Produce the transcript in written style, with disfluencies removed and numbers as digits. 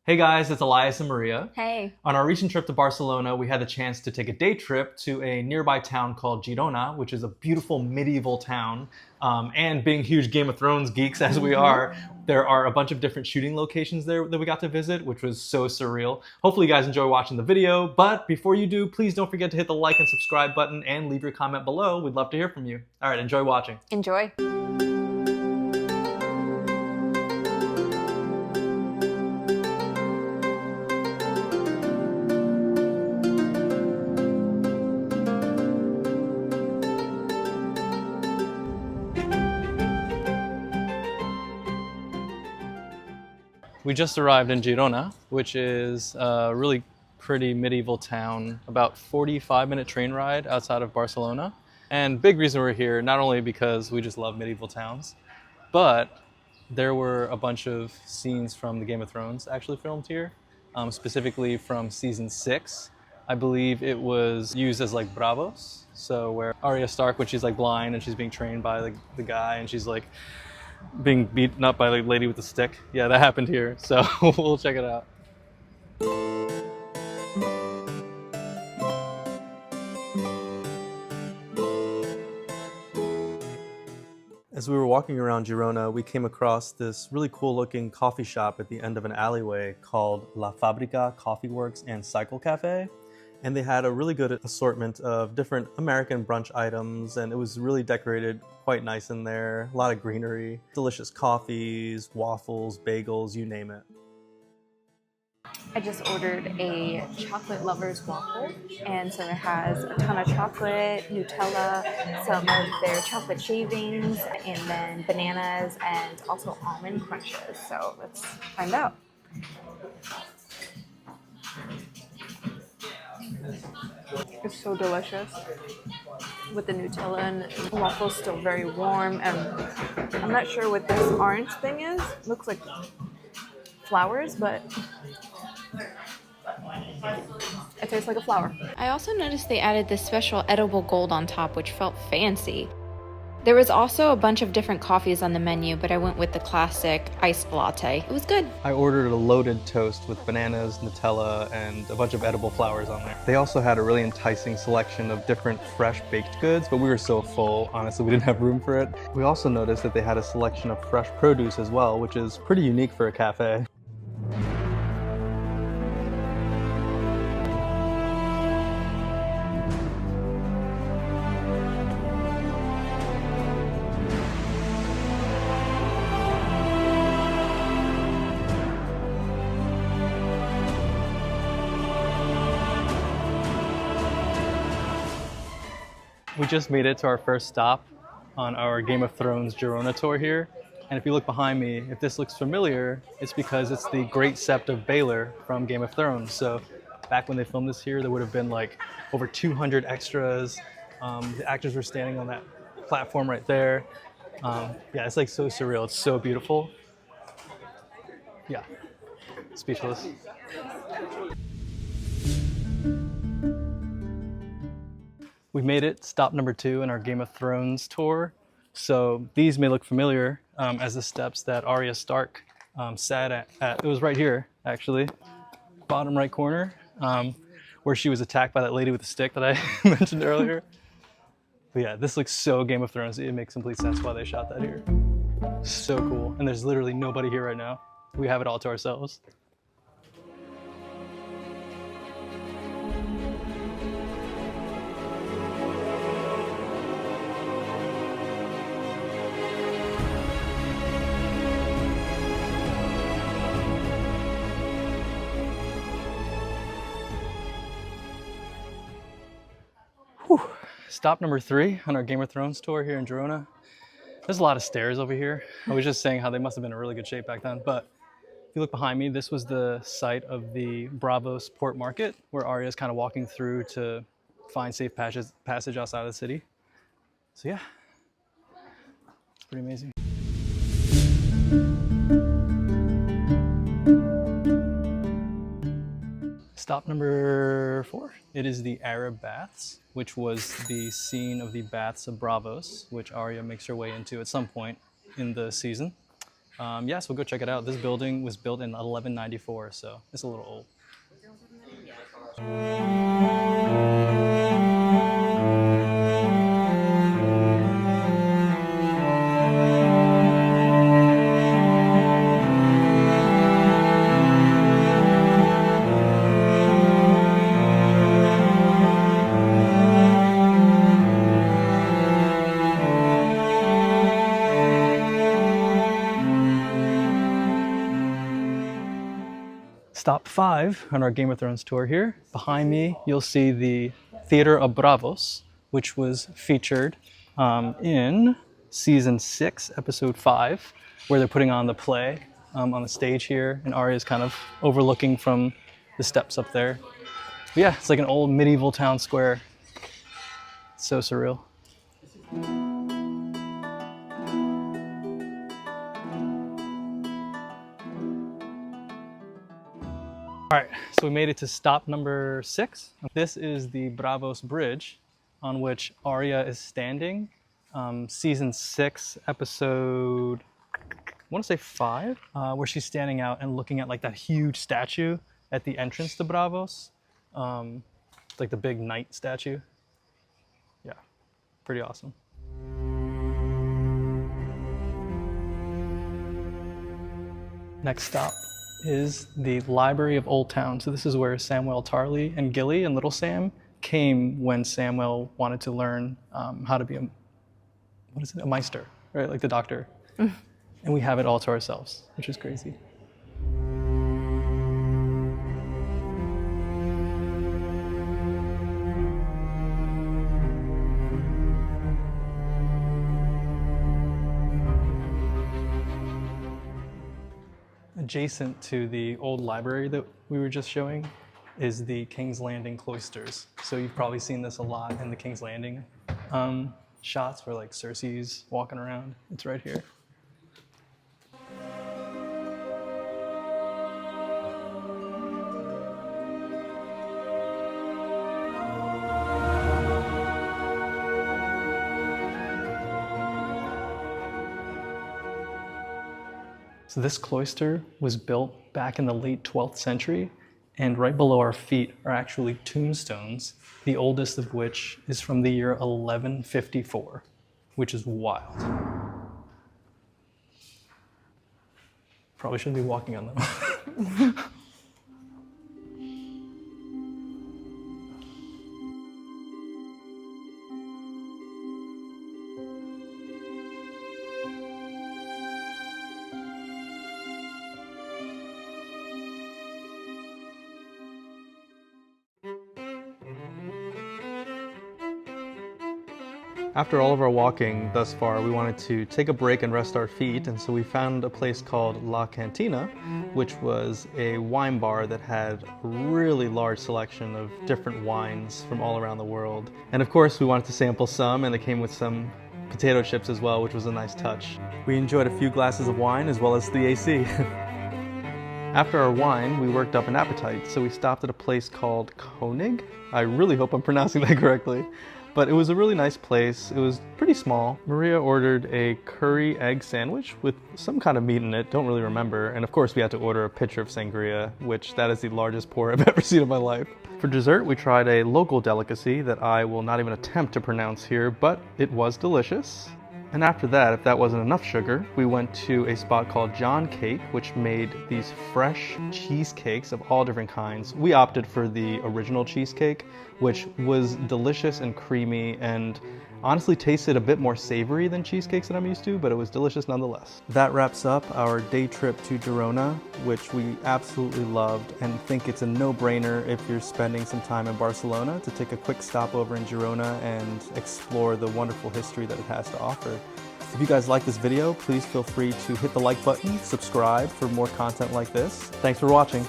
Hey guys, it's Elias and Maria. Hey. On our recent trip to Barcelona, we had the chance to take a day trip to a nearby town called Girona, which is a beautiful medieval town. And being huge Game of Thrones geeks as we are, there are a bunch of different shooting locations there that we got to visit, which was so surreal. Hopefully you guys enjoy watching the video, but before you do, please don't forget to hit the like and subscribe button and leave your comment below. We'd love to hear from you. All right, enjoy watching. Enjoy. We just arrived in Girona, which is a really pretty medieval town, about 45-minute train ride outside of Barcelona. And big reason we're here, not only because we just love medieval towns, but there were a bunch of scenes from the Game of Thrones actually filmed here, specifically from season 6. I believe it was used as like Braavos, so where Arya Stark, when she's like blind and she's being trained by the guy and she's like being beaten up by the lady with the stick. Yeah, that happened here, so we'll check it out. As we were walking around Girona, we came across this really cool looking coffee shop at the end of an alleyway called La Fábrica Coffee Works and Cycle Cafe. And they had a really good assortment of different American brunch items, and it was really decorated quite nice in there. A lot of greenery, delicious coffees, waffles, bagels, you name it. I just ordered a chocolate lover's waffle, and so it has a ton of chocolate, Nutella, some of their chocolate shavings, and then bananas, and also almond crunches. So let's find out. It's so delicious with the Nutella, and the waffle's still very warm, and I'm not sure what this orange thing is. It looks like flowers, but it tastes like a flower. I also noticed they added this special edible gold on top, which felt fancy. There was also a bunch of different coffees on the menu, but I went with the classic iced latte. It was good. I ordered a loaded toast with bananas, Nutella, and a bunch of edible flowers on there. They also had a really enticing selection of different fresh baked goods, but we were so full, honestly, we didn't have room for it. We also noticed that they had a selection of fresh produce as well, which is pretty unique for a cafe. We just made it to our first stop on our Game of Thrones Girona tour here. And if you look behind me, if this looks familiar, it's because it's the Great Sept of Baelor from Game of Thrones. So back when they filmed this here, there would have been like over 200 extras. The actors were standing on that platform right there. Yeah, it's like so surreal. It's so beautiful. Yeah, speechless. We made it, stop number 2 in our Game of Thrones tour. So these may look familiar as the steps that Arya Stark sat at. It was right here, actually, bottom right corner, where she was attacked by that lady with the stick that I mentioned earlier. But yeah, this looks so Game of Thrones. It makes complete sense why they shot that here. So cool. And there's literally nobody here right now. We have it all to ourselves. Stop number 3 on our Game of Thrones tour here in Girona. There's a lot of stairs over here. I was just saying how they must have been in really good shape back then. But if you look behind me, this was the site of the Braavos port market, where Arya is kind of walking through to find safe passage outside of the city. So yeah, it's pretty amazing. Stop number 4. It is the Arab Baths, which was the scene of the Baths of Braavos, which Arya makes her way into at some point in the season. Yeah, so we'll go check it out. This building was built in 1194, so it's a little old. Stop 5 on our Game of Thrones tour here. Behind me, you'll see the Theater of Braavos, which was featured in season 6, episode 5, where they're putting on the play on the stage here, and Arya's kind of overlooking from the steps up there. But yeah, it's like an old medieval town square. It's so surreal. All right, so we made it to stop number 6. This is the Braavos Bridge on which Arya is standing. Season 6, episode, I want to say 5, where she's standing out and looking at like that huge statue at the entrance to Braavos. Like the big knight statue. Yeah, pretty awesome. Next stop is the Library of Old Town. So this is where Samwell Tarly and Gilly and Little Sam came when Samwell wanted to learn how to be a Meister, right? Like the doctor. And we have it all to ourselves, which is crazy. Adjacent to the old library that we were just showing is the King's Landing cloisters. So you've probably seen this a lot in the King's Landing shots where like Cersei's walking around. It's right here. So this cloister was built back in the late 12th century, and right below our feet are actually tombstones, the oldest of which is from the year 1154, which is wild. Probably shouldn't be walking on them. After all of our walking thus far, we wanted to take a break and rest our feet, and so we found a place called La Cantina, which was a wine bar that had a really large selection of different wines from all around the world. And of course, we wanted to sample some, and they came with some potato chips as well, which was a nice touch. We enjoyed a few glasses of wine as well as the AC. After our wine, we worked up an appetite, so we stopped at a place called Konig. I really hope I'm pronouncing that correctly. But it was a really nice place. It was pretty small. Maria ordered a curry egg sandwich with some kind of meat in it, don't really remember. And of course we had to order a pitcher of sangria, which that is the largest pour I've ever seen in my life. For dessert, we tried a local delicacy that I will not even attempt to pronounce here, but it was delicious. And after that, if that wasn't enough sugar, we went to a spot called John Cake, which made these fresh cheesecakes of all different kinds. We opted for the original cheesecake, which was delicious and creamy and honestly tasted a bit more savory than cheesecakes that I'm used to, but it was delicious nonetheless. That wraps up our day trip to Girona, which we absolutely loved and think it's a no-brainer if you're spending some time in Barcelona to take a quick stop over in Girona and explore the wonderful history that it has to offer. If you guys like this video, please feel free to hit the like button, subscribe for more content like this. Thanks for watching.